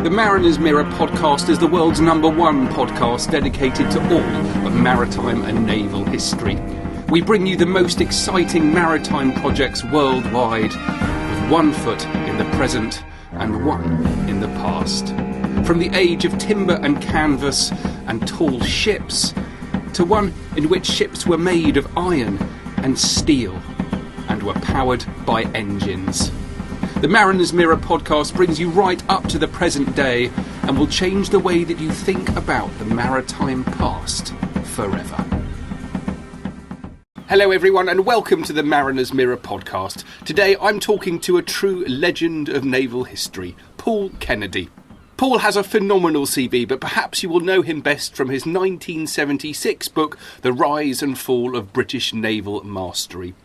The Mariner's Mirror podcast is the world's #1 podcast dedicated to all of maritime and naval history. We bring you the most exciting maritime projects worldwide, with one foot in the present and one in the past. From the age of timber and canvas and tall ships, to one in which ships were made of iron and steel and were powered by engines. The Mariner's Mirror podcast brings you right up to the present day and will change the way that you think about the maritime past forever. Hello everyone and welcome to the Mariner's Mirror podcast. Today I'm talking to a true legend of naval history, Paul Kennedy. Paul has a phenomenal CV, but perhaps you will know him best from his 1976 book, The Rise and Fall of British Naval Mastery.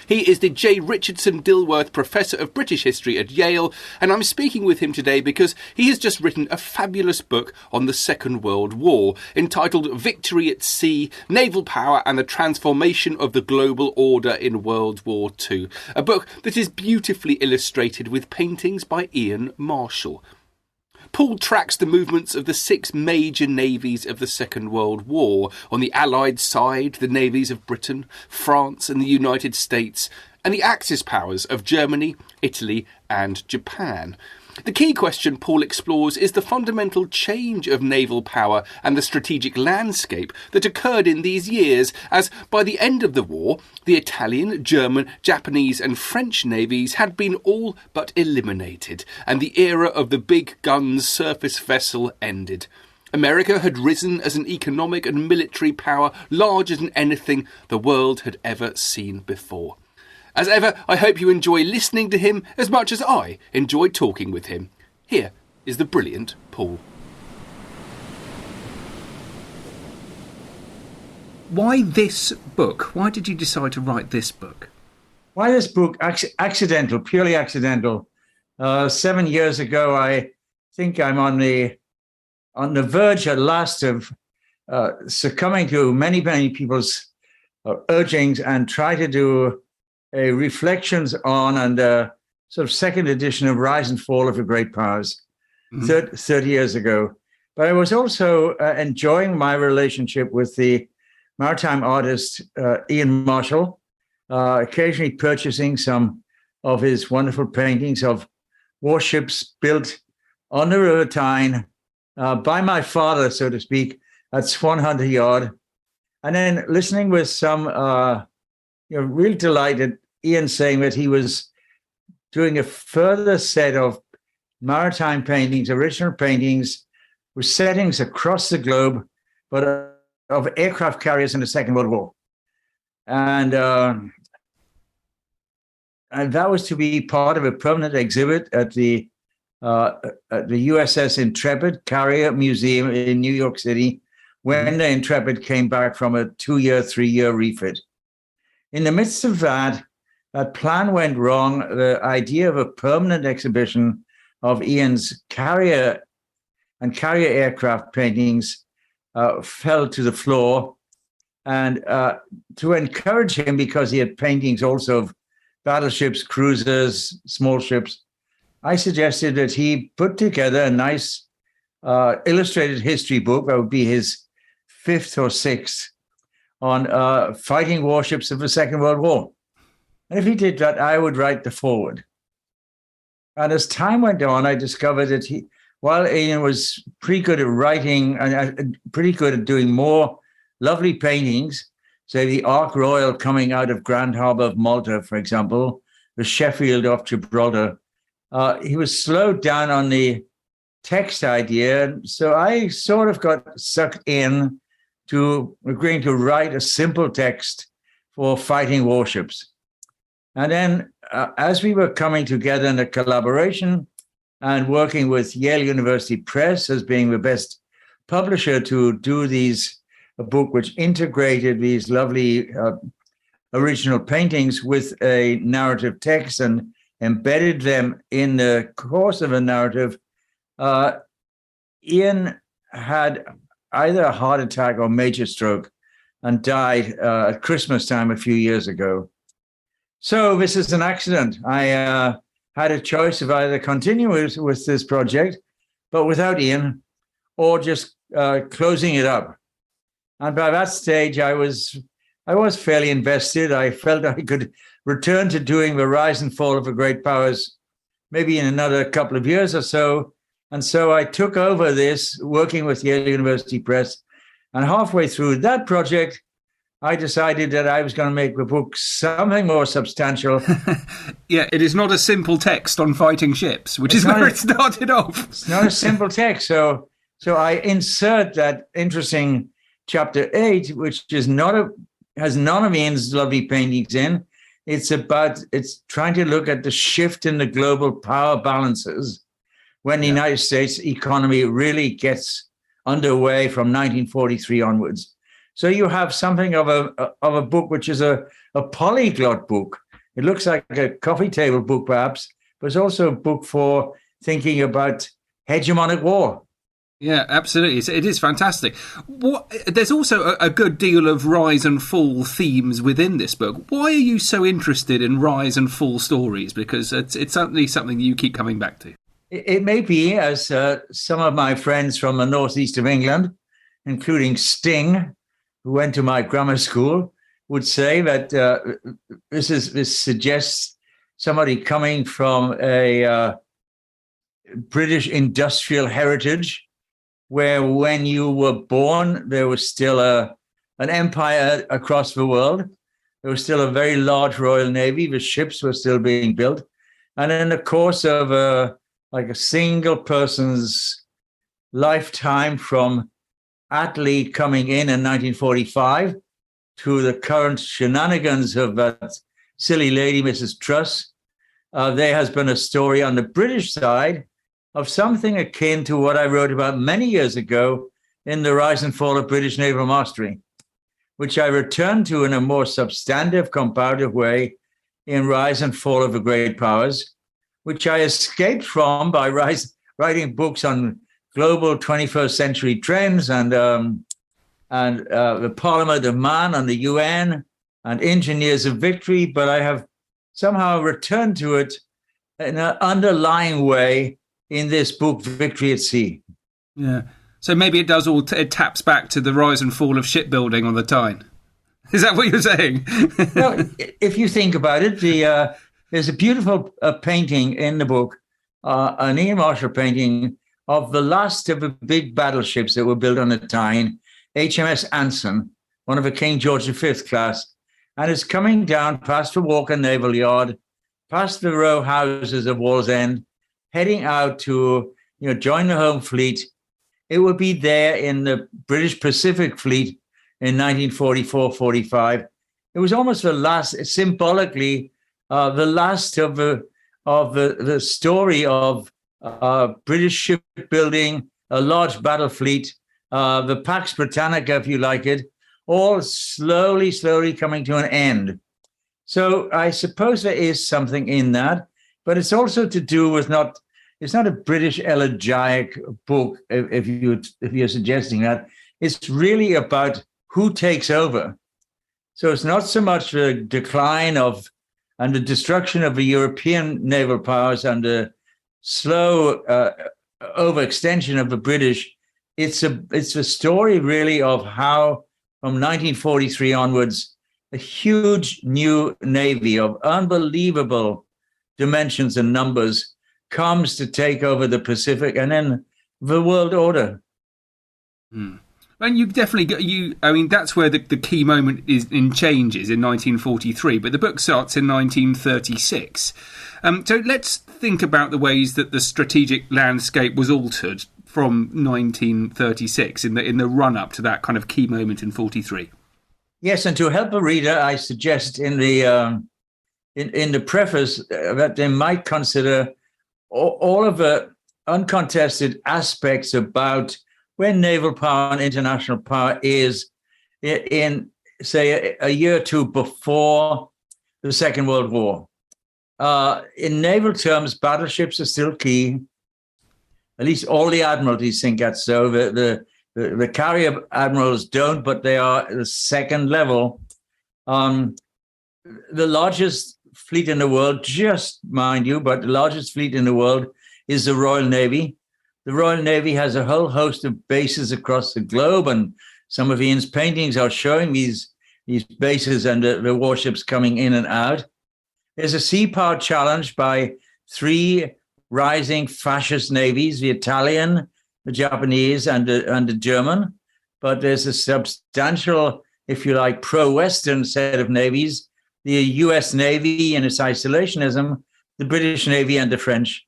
He is the J. Richardson Dilworth Professor of British History at Yale, and I'm speaking with him today because he has just written a fabulous book on the Second World War, entitled Victory at Sea, Naval Power and the Transformation of the Global Order in World War II, a book that is beautifully illustrated with paintings by Ian Marshall. Paul tracks the movements of the 6 major navies of the Second World War. On the Allied side, the navies of Britain, France and the United States, and the Axis powers of Germany, Italy and Japan. The key question Paul explores is the fundamental change of naval power and the strategic landscape that occurred in these years, as by the end of the war, the Italian, German, Japanese and French navies had been all but eliminated, and the era of the big guns surface vessel ended. America had risen as an economic and military power larger than anything the world had ever seen before. As ever, I hope you enjoy listening to him as much as I enjoy talking with him. Here is the brilliant Paul. Why this book? Why did you decide to write this book? Why this book? Accidental, purely accidental. 7 years ago, I think I'm on the verge at last of succumbing to many people's urgings and try to do a reflections on and sort of second edition of Rise and Fall of the Great Powers 30 years ago. But I was also enjoying my relationship with the maritime artist Ian Marshall, occasionally purchasing some of his wonderful paintings of warships built on the River Tyne by my father, so to speak, at Swan Hunter Yard, and then listening with some real delighted Ian saying that he was doing a further set of maritime paintings, original paintings, with settings across the globe, but of aircraft carriers in the Second World War. And that was to be part of a permanent exhibit at the USS Intrepid Carrier Museum in New York City when the Intrepid came back from a 2-year, 3-year refit. In the midst of that plan went wrong. The idea of a permanent exhibition of Ian's carrier and carrier aircraft paintings fell to the floor. And to encourage him, because he had paintings also of battleships, cruisers, small ships, I suggested that he put together a nice illustrated history book. That would be his 5th or 6th on fighting warships of the Second World War. And if he did that, I would write the foreword. And as time went on, I discovered that while Ian was pretty good at writing and pretty good at doing more lovely paintings, say the Ark Royal coming out of Grand Harbor of Malta, for example, the Sheffield off Gibraltar, he was slowed down on the text idea. So I sort of got sucked in to agreeing to write a simple text for fighting warships. And then as we were coming together in a collaboration and working with Yale University Press as being the best publisher to do a book which integrated these lovely original paintings with a narrative text and embedded them in the course of a narrative, Ian had either a heart attack or major stroke and died at Christmas time a few years ago. So this is an accident. I had a choice of either continuing with this project but without Ian, or just closing it up. And by that stage, I was fairly invested. I felt I could return to doing the rise and fall of the great powers maybe in another couple of years or so. And so I took over this, working with Yale University Press. And halfway through that project, I decided that I was going to make the book something more substantial. Yeah, it is not a simple text on fighting ships, which is where it started off. It's not a simple text. So I insert that interesting chapter 8, which is has none of Ian's lovely paintings in. It's trying to look at the shift in the global power balances when the United States economy really gets underway from 1943 onwards. So you have something of a book which is a polyglot book. It looks like a coffee table book, perhaps, but it's also a book for thinking about hegemonic war. Yeah, absolutely. It is fantastic. There's also a good deal of rise and fall themes within this book. Why are you so interested in rise and fall stories? Because it's certainly something you keep coming back to. It may be, as some of my friends from the northeast of England, including Sting, who went to my grammar school, would say that this suggests somebody coming from a British industrial heritage, where when you were born, there was still an empire across the world. There was still a very large Royal Navy. The ships were still being built. And in the course of a single person's lifetime, from Attlee coming in 1945 to the current shenanigans of that silly lady, Mrs. Truss, there has been a story on the British side of something akin to what I wrote about many years ago in The Rise and Fall of British Naval Mastery, which I returned to in a more substantive, comparative way in Rise and Fall of the Great Powers, which I escaped from by writing books on global 21st century trends and the Parliament of Man and the UN and Engineers of Victory, but I have somehow returned to it in an underlying way in this book, Victory at Sea. Yeah. So maybe it does it taps back to the rise and fall of shipbuilding on the Tyne. Is that what you're saying? Well, if you think about it, there's a beautiful painting in the book, an Ian Marshall painting of the last of the big battleships that were built on the Tyne, HMS Anson, one of the King George V class, and it's coming down past the Walker Naval Yard, past the row houses of Wallsend, heading out to join the home fleet. It would be there in the British Pacific Fleet in 1944-45. It was almost the last, symbolically, the last of the story of British shipbuilding, a large battle fleet, the Pax Britannica, if you like it, all slowly coming to an end. So I suppose there is something in that, but it's also to do with it's not a British elegiac book, if you're suggesting that. It's really about who takes over. So it's not so much the decline and the destruction of the European naval powers and the slow overextension of the British. It's a story really of how, from 1943 onwards, a huge new navy of unbelievable dimensions and numbers comes to take over the Pacific and then the world order. And you definitely that's where the key moment changes in 1943, but the book starts in 1936. So let's think about the ways that the strategic landscape was altered from 1936 in the run up to that kind of key moment in 43. Yes, and to help the reader, I suggest in the preface that they might consider all of the uncontested aspects about where naval power and international power is in, say, a year or two before the Second World War. In naval terms, battleships are still key. At least all the admiralties think that's so. The carrier admirals don't, but they are the second level. The largest fleet in the world, just mind you, but the largest fleet in the world is the Royal Navy, the Royal Navy has a whole host of bases across the globe, and some of Ian's paintings are showing these bases and the warships coming in and out. There's a sea power challenge by three rising fascist navies, the Italian, the Japanese, and the German. But there's a substantial, if you like, pro-Western set of navies, the US Navy in its isolationism, the British Navy, and the French.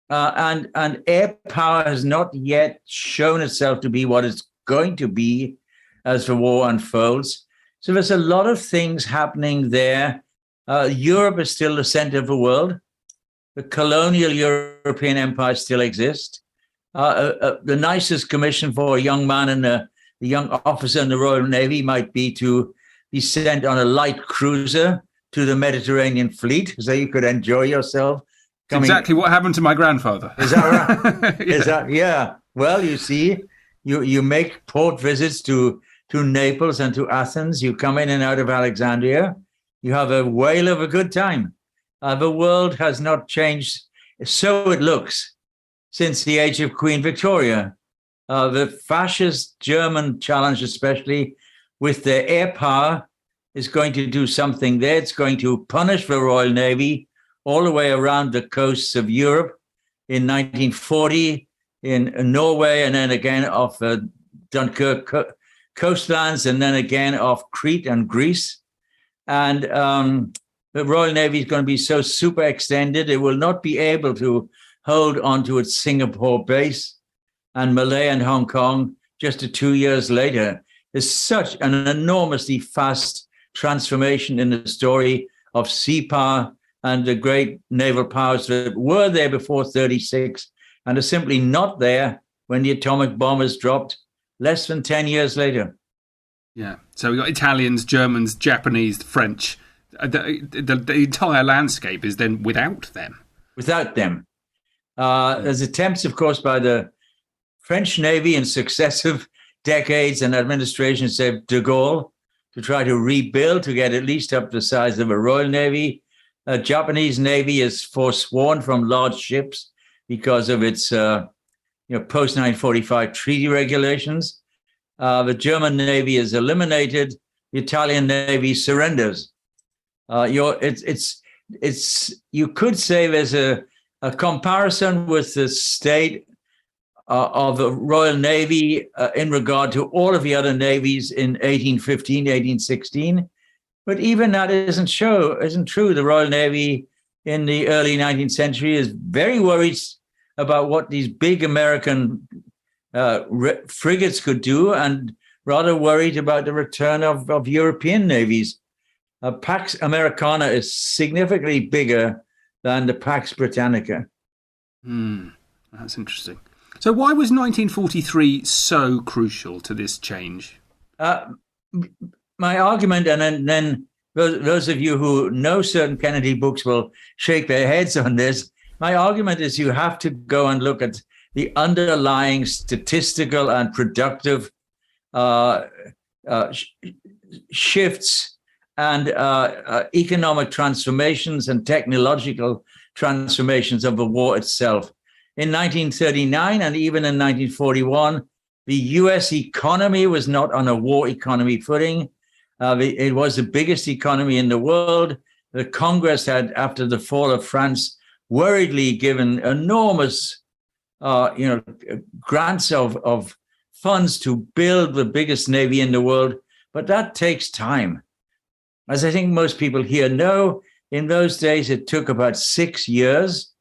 And air power has not yet shown itself to be what it's going to be as the war unfolds. So there's a lot of things happening there. Europe is still the center of the world. The colonial European empires still exist. The nicest commission for a young man and a young officer in the Royal Navy might be to be sent on a light cruiser to the Mediterranean fleet so you could enjoy yourself. Exactly what happened to my grandfather. Is that right? Yeah. Is that, yeah. Well, you see, you make port visits to Naples and to Athens. You come in and out of Alexandria. You have a whale of a good time. The world has not changed, so it looks, since the age of Queen Victoria. The fascist German challenge, especially with their air power, is going to do something there. It's going to punish the Royal Navy all the way around the coasts of Europe in 1940, in Norway, and then again off Dunkirk coastlands, and then again off Crete and Greece. And the Royal Navy is going to be so super extended, it will not be able to hold onto its Singapore base and Malaya and Hong Kong just 2 years later. There's such an enormously fast transformation in the story of sea power and the great naval powers that were there before 36 and are simply not there when the atomic bomb is dropped less than 10 years later. Yeah, so we've got Italians, Germans, Japanese, French. The entire landscape is then without them. Without them. There's attempts, of course, by the French Navy in successive decades and administrations of de Gaulle to try to rebuild, to get at least up to the size of a Royal Navy. Japanese Navy is forsworn from large ships because of its post-1945 treaty regulations. The German Navy is eliminated. The Italian Navy surrenders. You could say there's a comparison with the state of the Royal Navy in regard to all of the other navies in 1815, 1816. But even that isn't true. The Royal Navy in the early 19th century is very worried about what these big American frigates could do, and rather worried about the return of European navies. Pax Americana is significantly bigger than the Pax Britannica. That's interesting. So why was 1943 so crucial to this change? My argument, and then those of you who know certain Kennedy books will shake their heads on this. My argument is you have to go and look at the underlying statistical and productive shifts and economic transformations and technological transformations of the war itself. In 1939 and even in 1941, the US economy was not on a war economy footing. It was the biggest economy in the world. The Congress had, after the fall of France, worriedly given enormous grants of funds to build the biggest navy in the world. But that takes time. As I think most people here know, in those days, it took about 6 years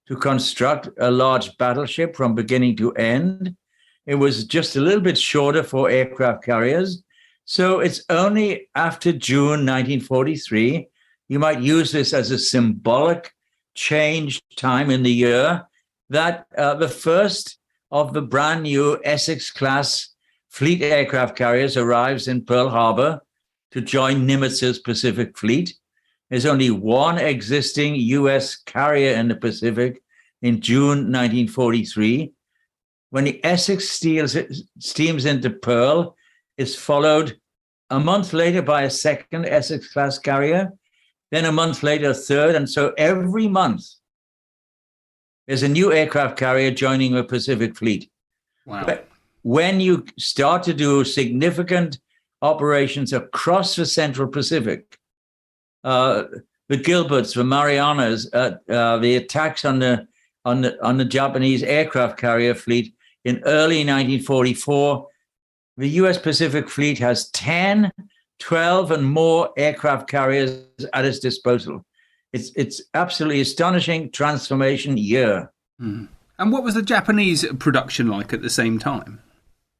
to construct a large battleship from beginning to end. It was just a little bit shorter for aircraft carriers. So it's only after June 1943, you might use this as a symbolic change time in the year, that the first of the brand new Essex-class fleet aircraft carriers arrives in Pearl Harbor to join Nimitz's Pacific Fleet. There's only one existing U.S. carrier in the Pacific in June 1943. When the Essex steams into Pearl, it's followed a month later by a second Essex-class carrier, then a month later, a third. And so every month, There's a new aircraft carrier joining the Pacific Fleet. Wow. But when you start to do significant operations across the Central Pacific, the Gilberts, the Marianas, the attacks on the Japanese aircraft carrier fleet in early 1944, the U.S. Pacific Fleet has 10, 12 and more aircraft carriers at its disposal. It's absolutely astonishing transformation year. Mm. And what was the Japanese production like at the same time?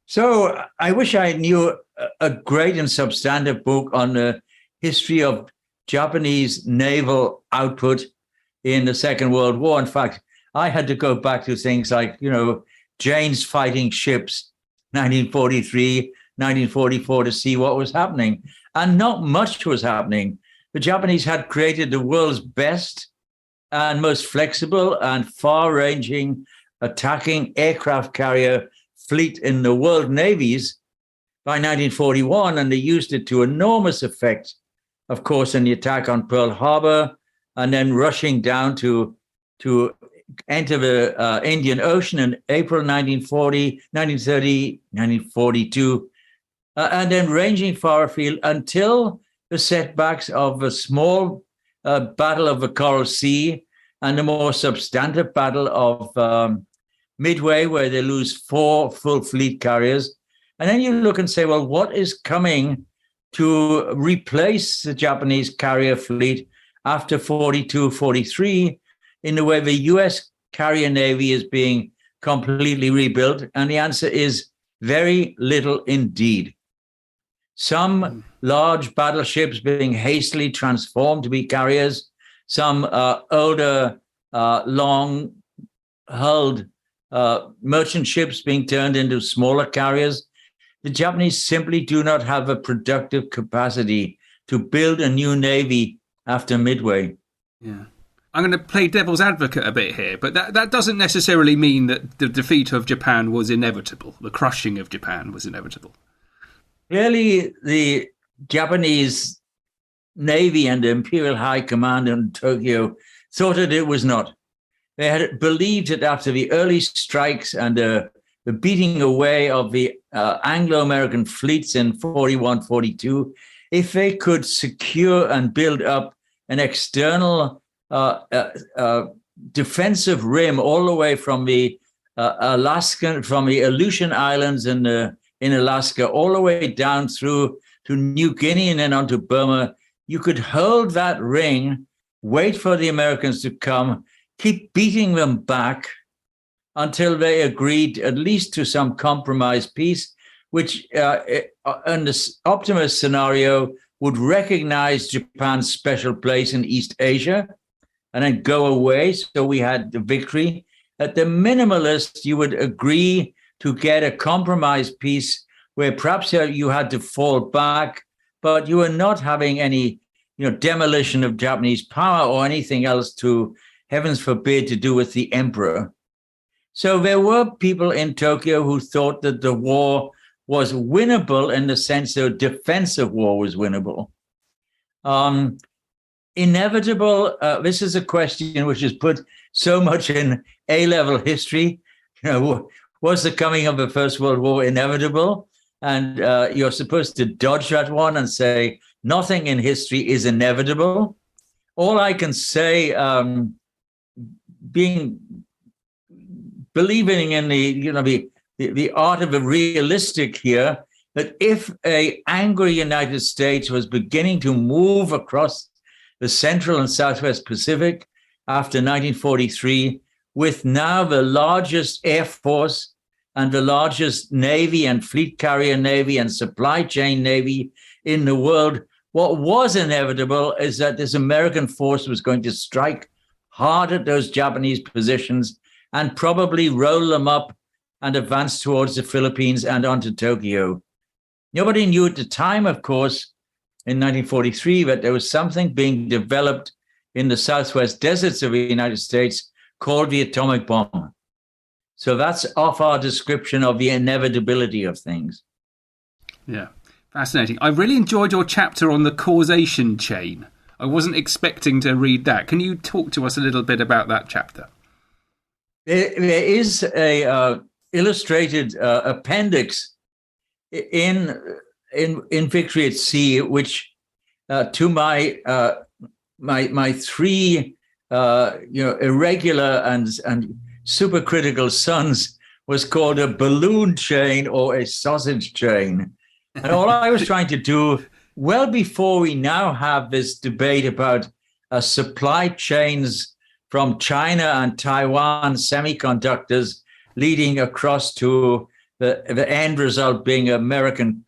So I wish I knew a great and substantive book on the history of Japanese naval output in the Second World War. In fact, I had to go back to things like, Jane's fighting ships, 1943, 1944, to see what was happening. And not much was happening. The Japanese had created the world's best and most flexible and far-ranging attacking aircraft carrier fleet in the world navies by 1941, and they used it to enormous effect, of course, in the attack on Pearl Harbor, and then rushing down to enter the Indian Ocean in April 1940, 1930, 1942, and then ranging far afield until the setbacks of a small Battle of the Coral Sea and the more substantive Battle of Midway, where they lose 4 full fleet carriers. And then you look and say, well, what is coming to replace the Japanese carrier fleet after 42, 43, in the way the U.S. carrier navy is being completely rebuilt? And the answer is very little indeed. Some large battleships being hastily transformed to be carriers, some older, long-hulled merchant ships being turned into smaller carriers. The Japanese simply do not have a productive capacity to build a new navy after Midway. Yeah. I'm going to play devil's advocate a bit here, but that doesn't necessarily mean that the defeat of Japan was inevitable. The crushing of Japan was inevitable. Clearly, the Japanese Navy and the Imperial High Command in Tokyo thought that it was not. They had believed that after the early strikes and the beating away of the Anglo-American fleets in 41, 42, if they could secure and build up an external defensive rim all the way from the Aleutian Islands in Alaska, all the way down through to New Guinea and then onto Burma, you could hold that ring, wait for the Americans to come, keep beating them back until they agreed at least to some compromise peace, which in this optimist scenario would recognize Japan's special place in East Asia and then go away. So we had the victory. At the minimalist, you would agree to get a compromise peace where perhaps you had to fall back, but you were not having any demolition of Japanese power or anything else to, heavens forbid, to do with the emperor. So there were people in Tokyo who thought that the war was winnable in the sense that defensive war was winnable. Inevitable, this is a question which is put so much in A-level history. Was the coming of the First World War inevitable? And you're supposed to dodge that one and say, nothing in history is inevitable. All I can say, believing in the art of the realistic here, that if a angry United States was beginning to move across the Central and Southwest Pacific after 1943, with now the largest air force and the largest navy and fleet carrier navy and supply chain navy in the world, what was inevitable is that this American force was going to strike hard at those Japanese positions and probably roll them up and advance towards the Philippines and onto Tokyo. Nobody knew at the time, of course, in 1943, that there was something being developed in the Southwest deserts of the United States called the atomic bomb. So that's off our description of the inevitability of things. Yeah, fascinating. I really enjoyed your chapter on the causation chain. I wasn't expecting to read that. Can you talk to us a little bit about that chapter? There is a illustrated appendix in Victory at Sea, which to my three irregular and supercritical sons was called a balloon chain or a sausage chain. And all I was trying to do, well before we now have this debate about supply chains from China and Taiwan semiconductors leading across to the end result being American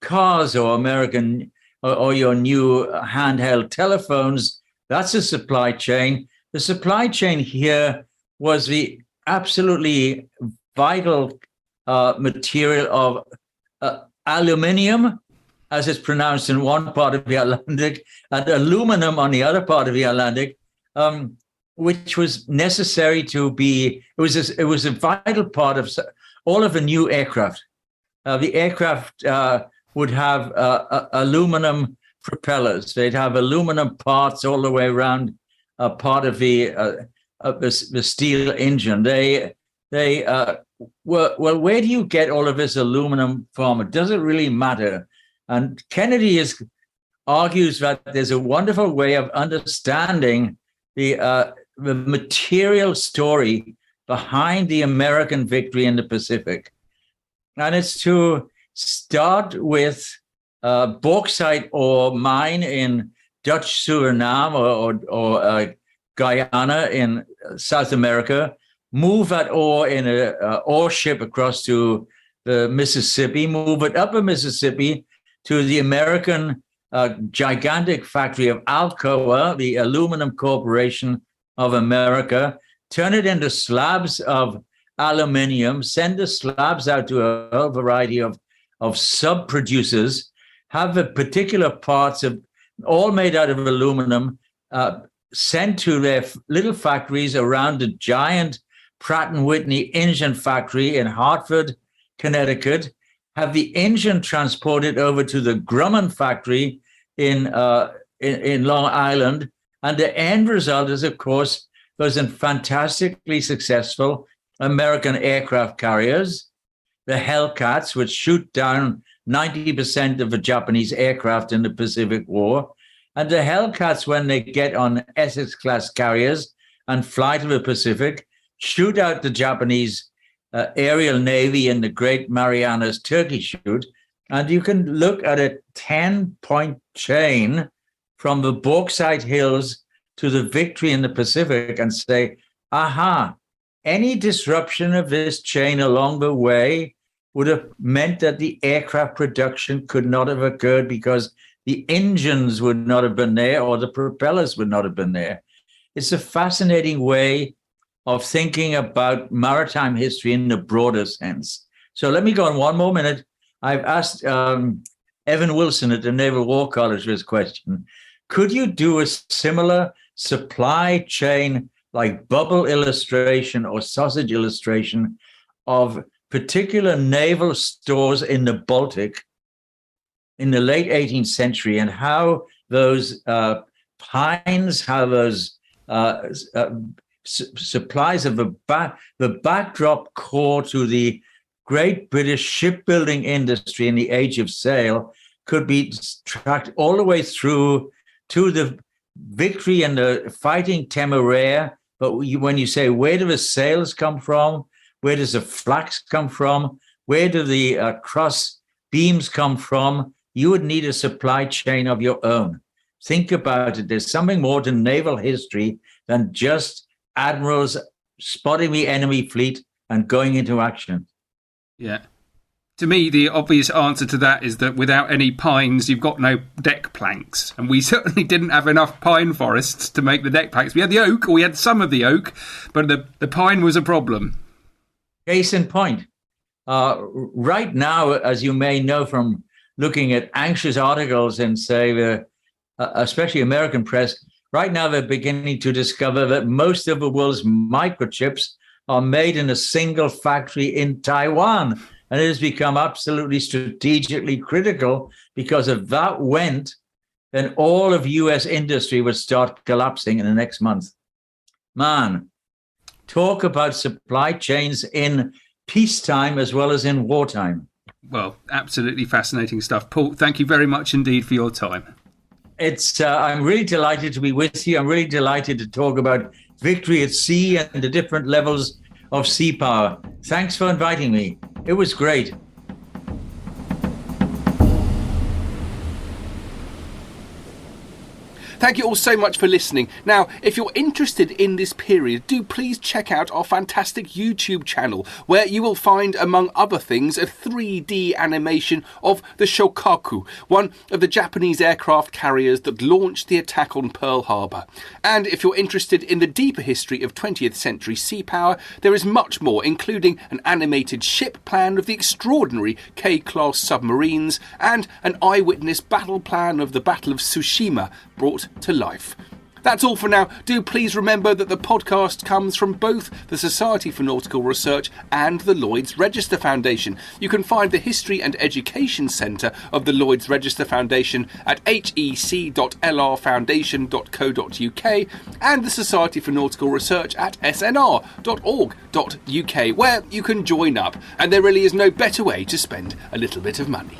cars or American or your new handheld telephones, that's a supply chain. The supply chain here was the absolutely vital material of aluminium, as it's pronounced in one part of the Atlantic, and aluminum on the other part of the Atlantic, which was necessary to be. It was a vital part of all of the new aircraft. The aircraft would have aluminum propellers. They'd have aluminum parts all the way around part of the steel engine. They were, well, where do you get all of this aluminum from? It doesn't really matter. And Kennedy argues that there's a wonderful way of understanding the material story behind the American victory in the Pacific. And it's to start with bauxite ore mine in Dutch Suriname or Guyana in South America, move that ore in an ore ship across to the Mississippi, move it up the Mississippi to the American gigantic factory of Alcoa, the Aluminum Corporation of America, turn it into slabs of aluminium, send the slabs out to a whole variety of sub-producers, have the particular parts of all made out of aluminum sent to their little factories around the giant Pratt & Whitney engine factory in Hartford, Connecticut, have the engine transported over to the Grumman factory in Long Island. And the end result is, of course, those fantastically successful American aircraft carriers, the Hellcats, which shoot down 90% of the Japanese aircraft in the Pacific War. And the Hellcats, when they get on Essex-class carriers and fly to the Pacific, shoot out the Japanese aerial navy in the Great Marianas Turkey Shoot. And you can look at a 10-point chain from the Bauxite Hills to the victory in the Pacific and say, aha, any disruption of this chain along the way would have meant that the aircraft production could not have occurred because the engines would not have been there or the propellers would not have been there. It's a fascinating way of thinking about maritime history in the broader sense. So let me go on one more minute. I've asked Evan Wilson at the Naval War College this question. Could you do a similar supply chain like bubble illustration or sausage illustration of particular naval stores in the Baltic in the late 18th century and how those pines, how those supplies of the backdrop core to the great British shipbuilding industry in the Age of Sail could be tracked all the way through to the victory and the fighting Temeraire. But when you say, where do the sails come from? Where does the flax come from? Where do the cross beams come from? You would need a supply chain of your own. Think about it. There's something more to naval history than just admirals spotting the enemy fleet and going into action. Yeah. To me, the obvious answer to that is that without any pines, you've got no deck planks. And we certainly didn't have enough pine forests to make the deck planks. We had the oak, or we had some of the oak, but the pine was a problem. Case in point. Right now, as you may know from looking at anxious articles in, say, especially American press, right now they're beginning to discover that most of the world's microchips are made in a single factory in Taiwan. And it has become absolutely strategically critical because if that went, then all of US industry would start collapsing in the next month. Man. talk about supply chains in peacetime as well as in wartime. Well, absolutely fascinating stuff. Paul, thank you very much indeed for your time. I'm really delighted to be with you. I'm really delighted to talk about victory at sea and the different levels of sea power. Thanks for inviting me. It was great. Thank you all so much for listening. Now, if you're interested in this period, do please check out our fantastic YouTube channel, where you will find, among other things, a 3D animation of the Shokaku, one of the Japanese aircraft carriers that launched the attack on Pearl Harbor. And if you're interested in the deeper history of 20th century sea power, there is much more, including an animated ship plan of the extraordinary K-class submarines and an eyewitness battle plan of the Battle of Tsushima brought to life. That's all for now. Do please remember that the podcast comes from both the Society for Nautical Research and the Lloyd's Register Foundation. You can find the History and Education Centre of the Lloyd's Register Foundation at hec.lrfoundation.co.uk and the Society for Nautical Research at snr.org.uk, where you can join up, and there really is no better way to spend a little bit of money.